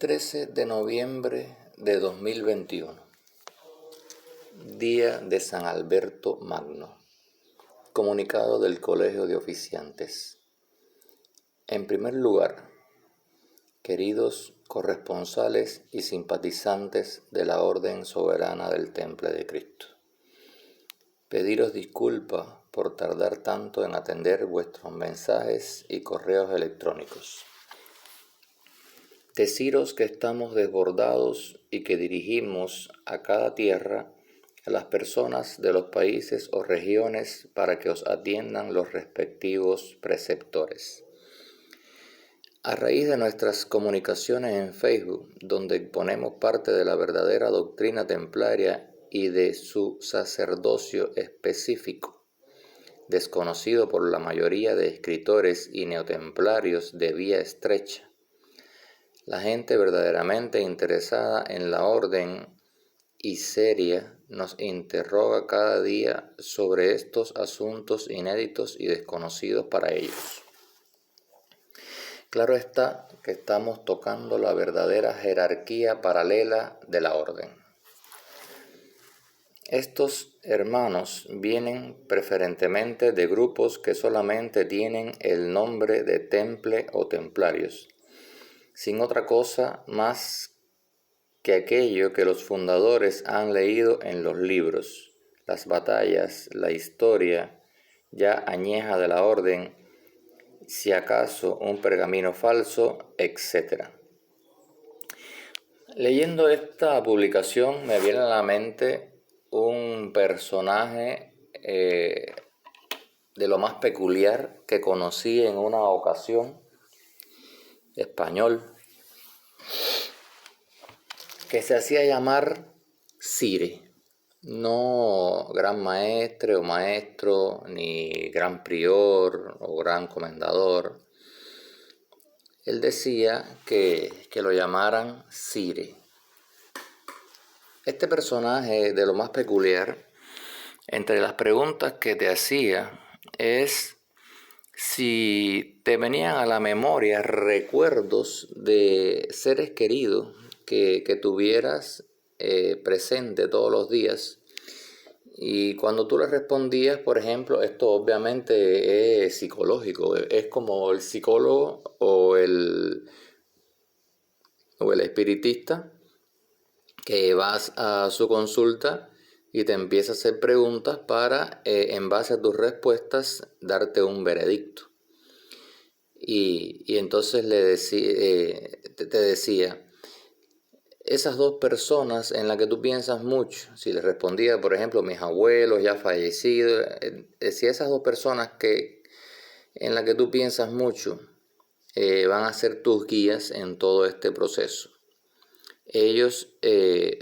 13 de noviembre de 2021, día de San Alberto Magno. Comunicado del Colegio de Oficiantes. En primer lugar, queridos corresponsales y simpatizantes de la Orden Soberana del Temple de Cristo, pediros disculpa por tardar tanto en atender vuestros mensajes y correos electrónicos. Deciros que estamos desbordados y que dirigimos a cada tierra a las personas de los países o regiones para que os atiendan los respectivos preceptores. A raíz de nuestras comunicaciones en Facebook, donde exponemos parte de la verdadera doctrina templaria y de su sacerdocio específico, desconocido por la mayoría de escritores y neotemplarios de vía estrecha, la gente verdaderamente interesada en la orden y seria nos interroga cada día sobre estos asuntos inéditos y desconocidos para ellos. Claro está que estamos tocando la verdadera jerarquía paralela de la orden. Estos hermanos vienen preferentemente de grupos que solamente tienen el nombre de temple o templarios, sin otra cosa más que aquello que los fundadores han leído en los libros, las batallas, la historia ya añeja de la orden, si acaso un pergamino falso, etc. Leyendo esta publicación me viene a la mente un personaje de lo más peculiar que conocí en una ocasión, español, que se hacía llamar Cire, no gran maestre o maestro, ni gran prior o gran comendador. Él decía que lo llamaran Cire. Este personaje de lo más peculiar, entre las preguntas que te hacía, es si te venían a la memoria recuerdos de seres queridos que tuvieras presente todos los días. Y cuando tú le respondías, por ejemplo, esto obviamente es psicológico, es como el psicólogo o el espiritista que vas a su consulta y te empieza a hacer preguntas para, en base a tus respuestas, darte un veredicto. Y entonces te decía, esas dos personas en las que tú piensas mucho, si le respondía, por ejemplo, mis abuelos ya fallecidos, decía, esas dos personas en las que tú piensas mucho van a ser tus guías en todo este proceso. Ellos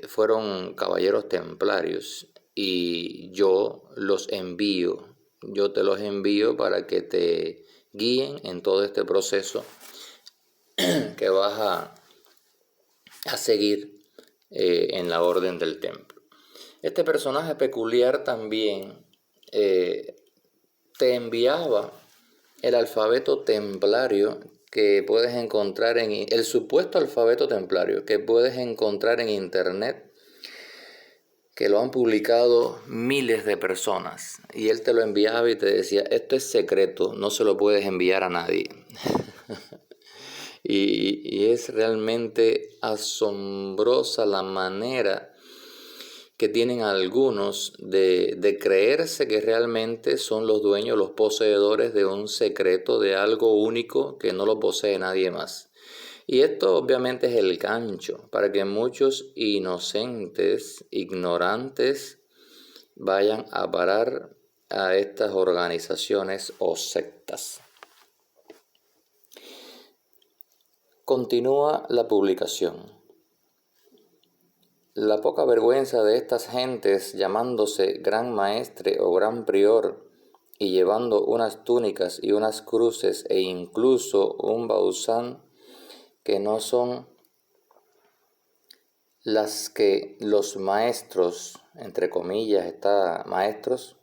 fueron caballeros templarios y yo te los envío para que te guíen en todo este proceso que vas a seguir en la orden del templo. Este personaje peculiar también te enviaba el alfabeto templario que puedes encontrar el supuesto alfabeto templario que puedes encontrar en internet, que lo han publicado miles de personas, y él te lo enviaba y te decía, esto es secreto, no se lo puedes enviar a nadie. Y es realmente asombrosa la manera que tienen algunos de creerse que realmente son los dueños, los poseedores de un secreto, de algo único que no lo posee nadie más. Y esto obviamente es el gancho para que muchos inocentes, ignorantes, vayan a parar a estas organizaciones o sectas. Continúa la publicación. La poca vergüenza de estas gentes llamándose gran maestre o gran prior y llevando unas túnicas y unas cruces e incluso un bausán que no son las que los maestros, entre comillas está maestros,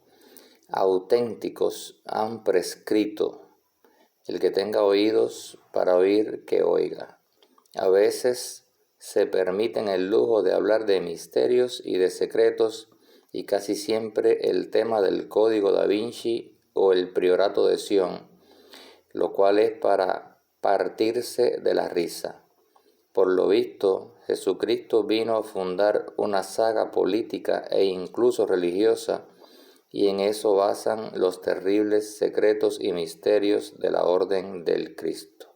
auténticos han prescrito. El que tenga oídos para oír, que oiga. A veces se permiten el lujo de hablar de misterios y de secretos, y casi siempre el tema del Código da Vinci o el Priorato de Sion, lo cual es para partirse de la risa. Por lo visto, Jesucristo vino a fundar una saga política e incluso religiosa, y en eso basan los terribles secretos y misterios de la Orden del Cristo.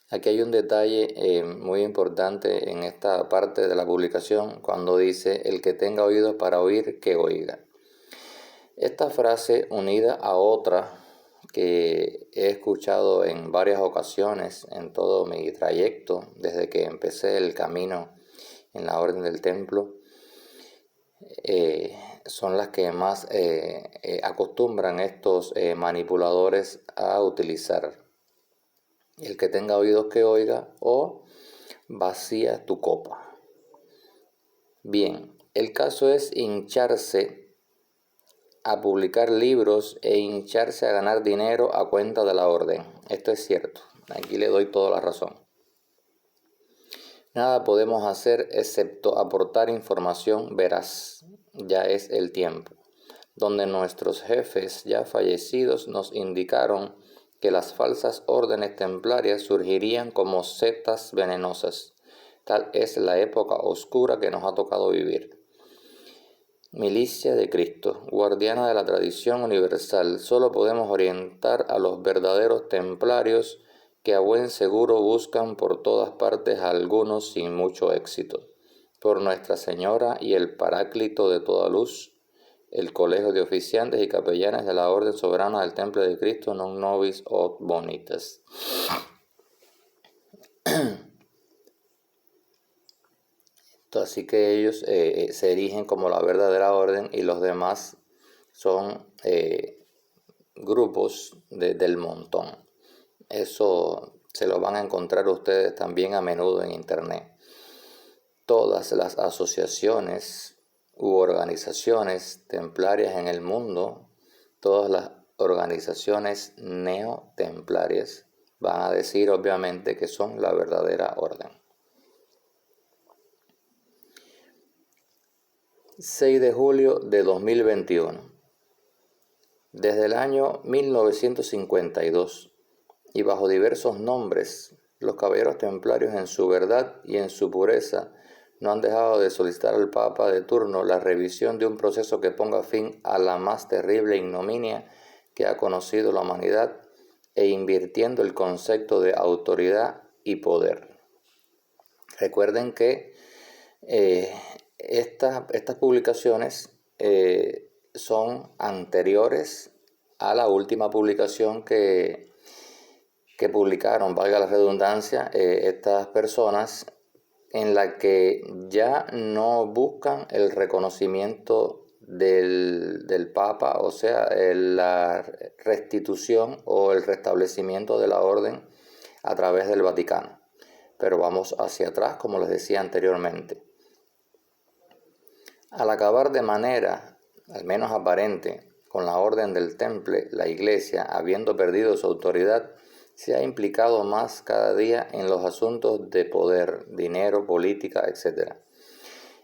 Aquí hay un detalle muy importante en esta parte de la publicación cuando dice: el que tenga oídos para oír, que oiga. Esta frase, unida a otra que he escuchado en varias ocasiones en todo mi trayecto desde que empecé el camino en la Orden del Templo, son las que más acostumbran estos manipuladores a utilizar. El que tenga oídos que oiga, o vacía tu copa. Bien, el caso es hincharse a publicar libros e hincharse a ganar dinero a cuenta de la orden. Esto es cierto, aquí le doy toda la razón. Nada podemos hacer excepto aportar información veraz. Ya es el tiempo, donde nuestros jefes ya fallecidos nos indicaron que las falsas órdenes templarias surgirían como setas venenosas. Tal es la época oscura que nos ha tocado vivir. Milicia de Cristo, guardiana de la tradición universal, solo podemos orientar a los verdaderos templarios, que a buen seguro buscan por todas partes a algunos sin mucho éxito. Por Nuestra Señora y el Paráclito de toda luz, el Colegio de Oficiantes y Capellanes de la Orden Soberana del Temple de Cristo, non nobis aut bonitas. Así que ellos se erigen como la verdadera orden, y los demás son grupos del montón. Eso se lo van a encontrar ustedes también a menudo en internet. Todas las asociaciones u organizaciones templarias en el mundo, todas las organizaciones neotemplarias, van a decir obviamente que son la verdadera orden. 6 de julio de 2021. Desde el año 1952, y bajo diversos nombres, los caballeros templarios, en su verdad y en su pureza, no han dejado de solicitar al Papa de turno la revisión de un proceso que ponga fin a la más terrible ignominia que ha conocido la humanidad, e invirtiendo el concepto de autoridad y poder. Recuerden que estas publicaciones son anteriores a la última publicación que publicaron, valga la redundancia, estas personas, en la que ya no buscan el reconocimiento del Papa, o sea, la restitución o el restablecimiento de la orden a través del Vaticano. Pero vamos hacia atrás, como les decía anteriormente. Al acabar de manera, al menos aparente, con la orden del Temple, la Iglesia, habiendo perdido su autoridad, se ha implicado más cada día en los asuntos de poder, dinero, política, etc.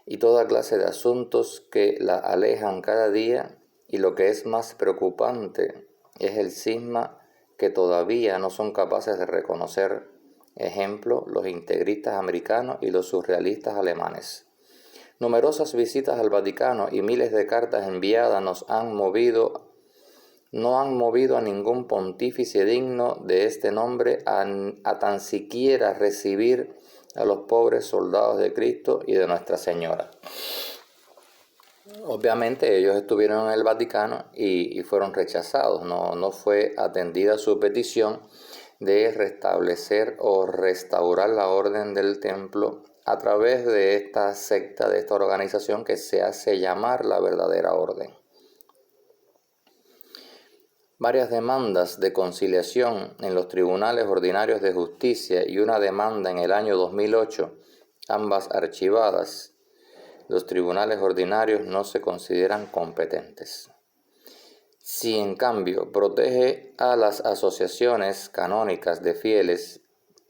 Y toda clase de asuntos que la alejan cada día, y lo que es más preocupante es el cisma que todavía no son capaces de reconocer. Ejemplo, los integristas americanos y los surrealistas alemanes. Numerosas visitas al Vaticano y miles de cartas enviadas no han movido a ningún pontífice digno de este nombre a tan siquiera recibir a los pobres soldados de Cristo y de Nuestra Señora. Obviamente ellos estuvieron en el Vaticano y fueron rechazados, no fue atendida su petición de restablecer o restaurar la orden del templo a través de esta secta, de esta organización que se hace llamar la verdadera orden. Varias demandas de conciliación en los tribunales ordinarios de justicia y una demanda en el año 2008, ambas archivadas. Los tribunales ordinarios no se consideran competentes. Si en cambio protege a las asociaciones canónicas de fieles,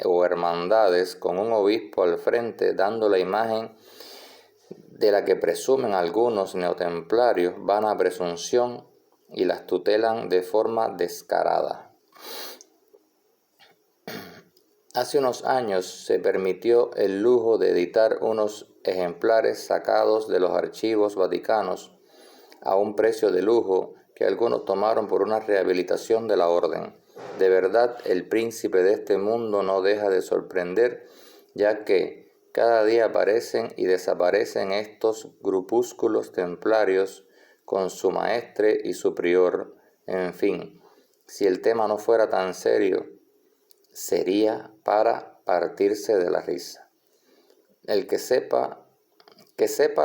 o hermandades con un obispo al frente dando la imagen de la que presumen algunos neotemplarios, vana presunción, y las tutelan de forma descarada. Hace unos años se permitió el lujo de editar unos ejemplares sacados de los archivos vaticanos a un precio de lujo que algunos tomaron por una rehabilitación de la orden. De verdad, el príncipe de este mundo no deja de sorprender, ya que cada día aparecen y desaparecen estos grupúsculos templarios con su maestre y su prior. En fin, si el tema no fuera tan serio, sería para partirse de la risa. El que sepa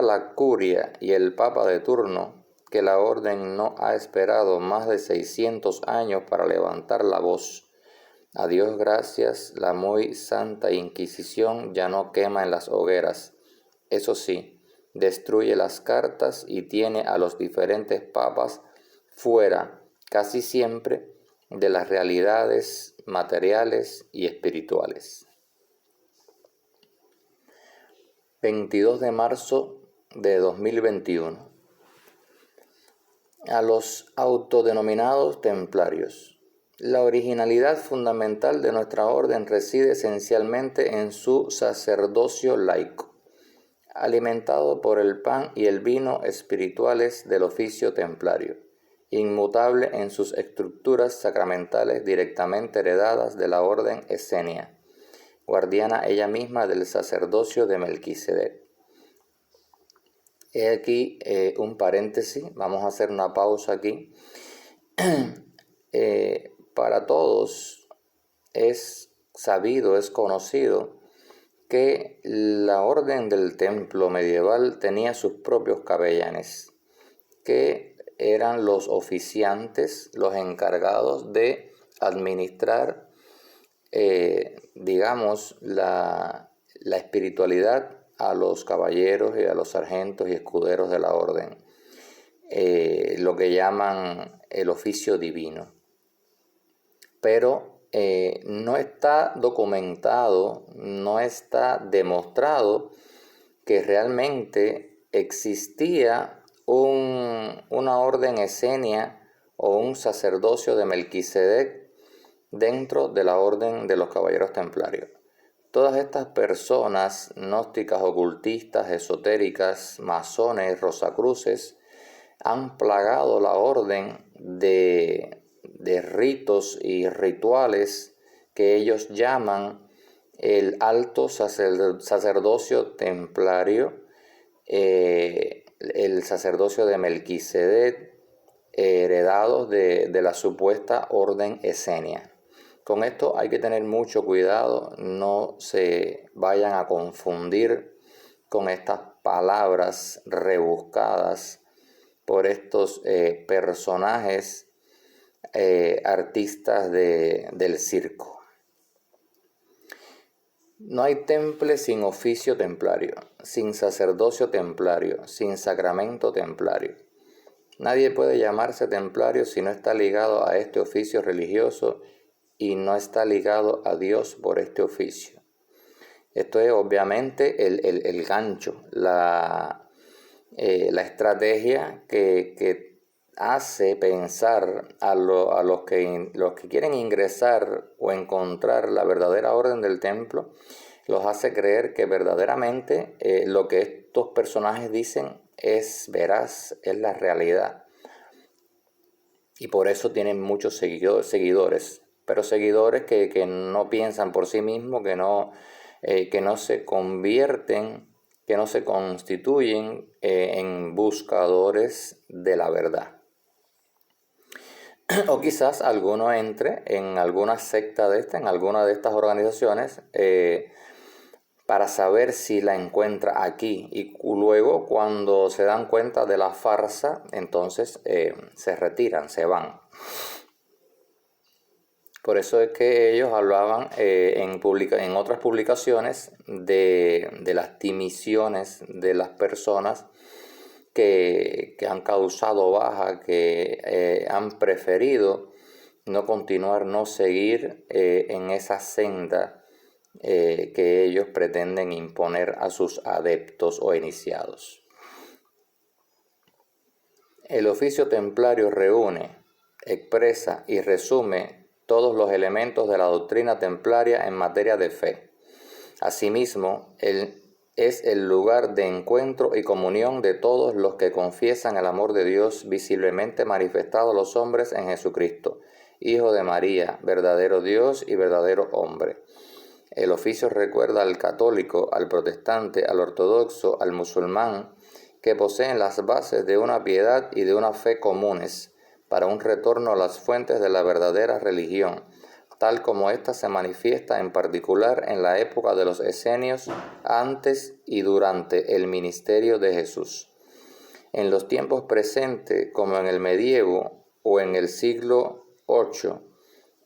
la curia y el papa de turno que la orden no ha esperado más de 600 años para levantar la voz. A Dios gracias, la muy santa Inquisición ya no quema en las hogueras. Eso sí, destruye las cartas y tiene a los diferentes papas fuera, casi siempre, de las realidades materiales y espirituales. 22 de marzo de 2021. A los autodenominados templarios. La originalidad fundamental de nuestra orden reside esencialmente en su sacerdocio laico, alimentado por el pan y el vino espirituales del oficio templario, inmutable en sus estructuras sacramentales directamente heredadas de la orden esenia, guardiana ella misma del sacerdocio de Melquisedec. He aquí un paréntesis, vamos a hacer una pausa aquí. Para todos es sabido, es conocido que la orden del templo medieval tenía sus propios capellanes, que eran los oficiantes, los encargados de administrar, digamos, la espiritualidad a los caballeros y a los sargentos y escuderos de la orden, lo que llaman el oficio divino. Pero no está documentado, no está demostrado que realmente existía una orden esenia o un sacerdocio de Melquisedec dentro de la orden de los caballeros templarios. Todas estas personas gnósticas, ocultistas, esotéricas, masones, rosacruces, han plagado la orden de ritos y rituales que ellos llaman el alto sacerdocio templario, el sacerdocio de Melquisedec, heredados de la supuesta orden esenia. Con esto hay que tener mucho cuidado, no se vayan a confundir con estas palabras rebuscadas por estos personajes artistas del circo. No hay temple sin oficio templario, sin sacerdocio templario, sin sacramento templario. Nadie puede llamarse templario si no está ligado a este oficio religioso y no está ligado a Dios por este oficio. Esto es obviamente el gancho, la estrategia que hace pensar a los que quieren ingresar o encontrar la verdadera orden del templo, los hace creer que verdaderamente lo que estos personajes dicen es veraz, es la realidad. Y por eso tienen muchos seguidores, pero seguidores que no piensan por sí mismos, que no se convierten, que no se constituyen en buscadores de la verdad. O quizás alguno entre en alguna secta en alguna de estas organizaciones, para saber si la encuentra aquí, y luego cuando se dan cuenta de la farsa, entonces se retiran, se van. Por eso es que ellos hablaban en otras publicaciones de las dimisiones de las personas que han causado baja, que han preferido no continuar, no seguir en esa senda que ellos pretenden imponer a sus adeptos o iniciados. El oficio templario reúne, expresa y resume todos los elementos de la doctrina templaria en materia de fe. Asimismo, es el lugar de encuentro y comunión de todos los que confiesan el amor de Dios visiblemente manifestado a los hombres en Jesucristo, Hijo de María, verdadero Dios y verdadero hombre. El oficio recuerda al católico, al protestante, al ortodoxo, al musulmán, que poseen las bases de una piedad y de una fe comunes, para un retorno a las fuentes de la verdadera religión, tal como ésta se manifiesta en particular en la época de los esenios, antes y durante el ministerio de Jesús. En los tiempos presentes, como en el medievo o en el siglo VIII,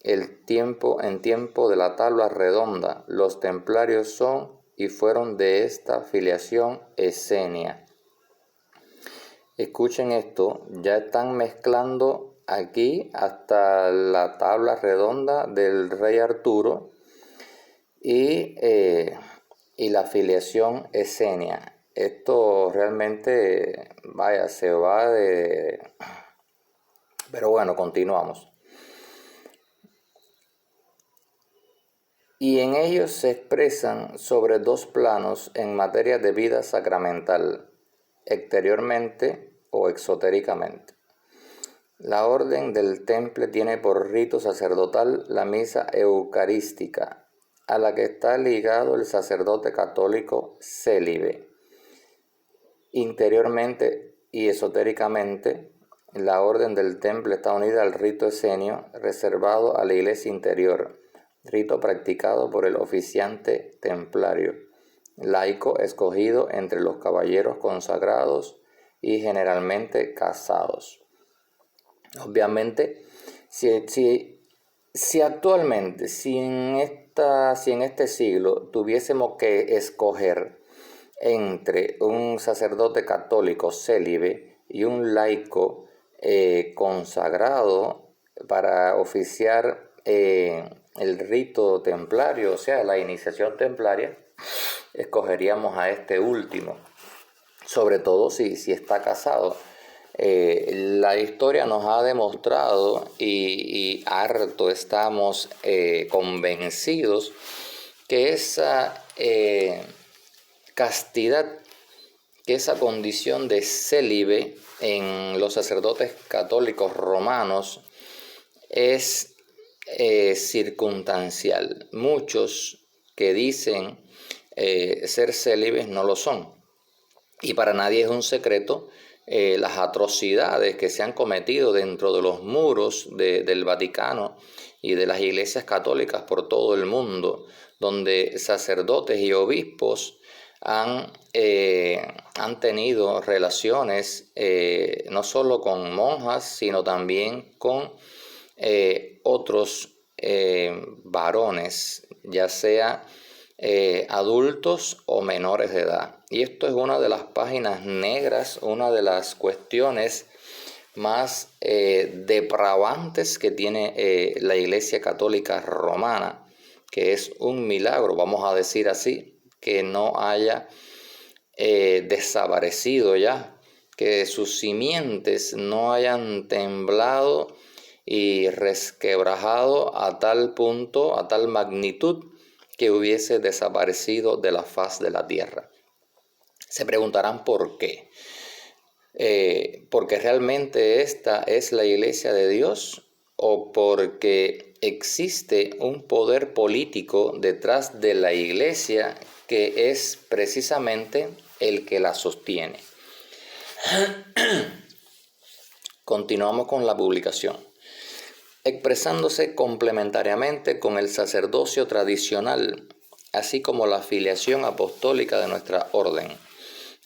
en tiempo de la tabla redonda, los templarios son y fueron de esta filiación esenia. Escuchen esto, ya están mezclando aquí hasta la tabla redonda del rey Arturo y la filiación esenia. Esto realmente, vaya, se va de... Pero bueno, continuamos. Y en ellos se expresan sobre dos planos en materia de vida sacramental, exteriormente o exotéricamente. La orden del Temple tiene por rito sacerdotal la misa eucarística, a la que está ligado el sacerdote católico célibe. Interiormente y esotéricamente, la orden del Temple está unida al rito esenio reservado a la iglesia interior, rito practicado por el oficiante templario, laico escogido entre los caballeros consagrados y generalmente casados. Obviamente, si actualmente, si en este siglo tuviésemos que escoger entre un sacerdote católico célibe y un laico consagrado para oficiar el rito templario, o sea, la iniciación templaria, escogeríamos a este último, sobre todo si está casado. La historia nos ha demostrado y harto estamos convencidos que esa castidad, que esa condición de célibe en los sacerdotes católicos romanos es circunstancial. Muchos que dicen ser célibes no lo son. Y para nadie es un secreto las atrocidades que se han cometido dentro de los muros del Vaticano y de las iglesias católicas por todo el mundo, donde sacerdotes y obispos han tenido relaciones no solo con monjas, sino también con otros varones, ya sea adultos o menores de edad. Y esto es una de las páginas negras, una de las cuestiones más depravantes que tiene la Iglesia Católica Romana, que es un milagro, vamos a decir así, que no haya desaparecido ya, que sus simientes no hayan temblado y resquebrajado a tal punto, a tal magnitud, que hubiese desaparecido de la faz de la tierra. Se preguntarán por qué. ¿Porque realmente esta es la iglesia de Dios o porque existe un poder político detrás de la iglesia que es precisamente el que la sostiene? Continuamos con la publicación. Expresándose complementariamente con el sacerdocio tradicional, así como la filiación apostólica de nuestra orden,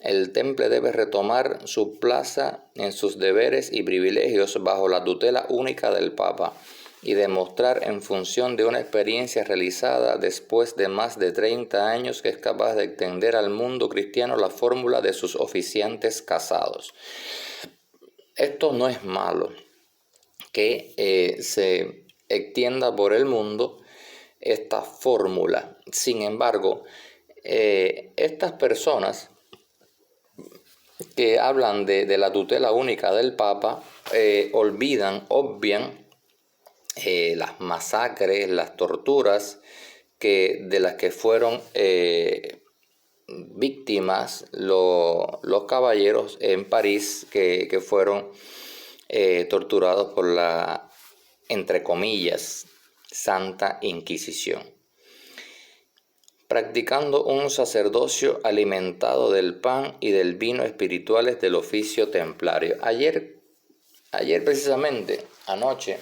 el Temple debe retomar su plaza en sus deberes y privilegios bajo la tutela única del Papa y demostrar en función de una experiencia realizada después de más de 30 años que es capaz de extender al mundo cristiano la fórmula de sus oficiantes casados. Esto no es malo, que se extienda por el mundo esta fórmula. Sin embargo, estas personas que hablan de la tutela única del Papa obvian las masacres, las torturas de las que fueron víctimas los caballeros en París que fueron torturados por la, entre comillas, Santa Inquisición, practicando un sacerdocio alimentado del pan y del vino espirituales del oficio templario. Ayer precisamente, anoche,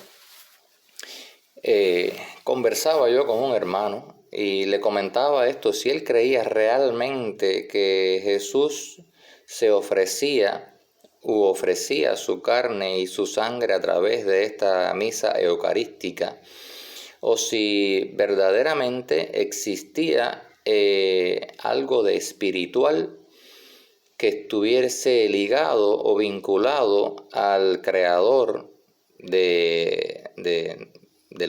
conversaba yo con un hermano y le comentaba esto, si él creía realmente que Jesús se ofrecía su carne y su sangre a través de esta misa eucarística, o si verdaderamente existía algo de espiritual que estuviese ligado o vinculado al creador del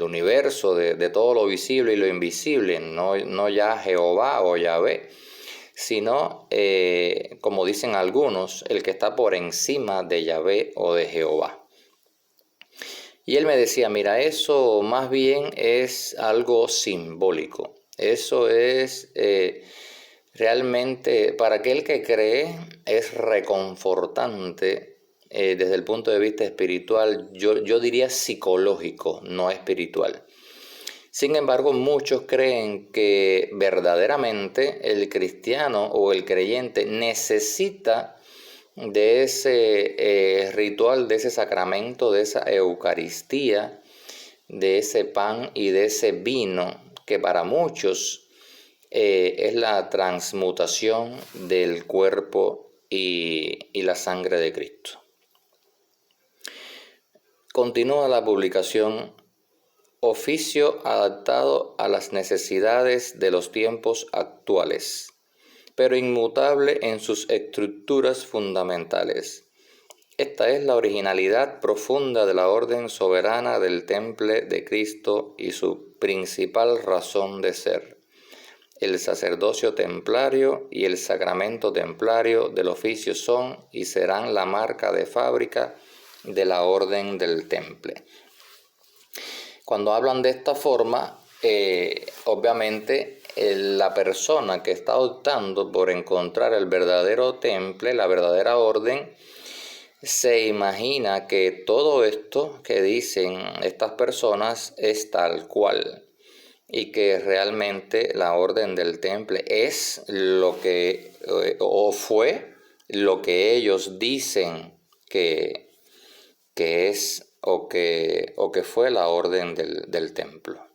universo, de todo lo visible y lo invisible, no ya Jehová o Yahvé, sino, como dicen algunos, el que está por encima de Yahvé o de Jehová. Y él me decía, mira, eso más bien es algo simbólico. Eso es realmente, para aquel que cree, es reconfortante desde el punto de vista espiritual, yo diría psicológico, no espiritual. Sin embargo, muchos creen que verdaderamente el cristiano o el creyente necesita de ese ritual, de ese sacramento, de esa Eucaristía, de ese pan y de ese vino, que para muchos es la transmutación del cuerpo y la sangre de Cristo. Continúa la publicación: oficio adaptado a las necesidades de los tiempos actuales, pero inmutable en sus estructuras fundamentales. Esta es la originalidad profunda de la orden soberana del Temple de Cristo y su principal razón de ser. El sacerdocio templario y el sacramento templario del oficio son y serán la marca de fábrica de la orden del Temple. Cuando hablan de esta forma, obviamente la persona que está optando por encontrar el verdadero temple, la verdadera orden, se imagina que todo esto que dicen estas personas es tal cual y que realmente la orden del temple es lo que o fue lo que ellos dicen que es o que fue la orden del templo.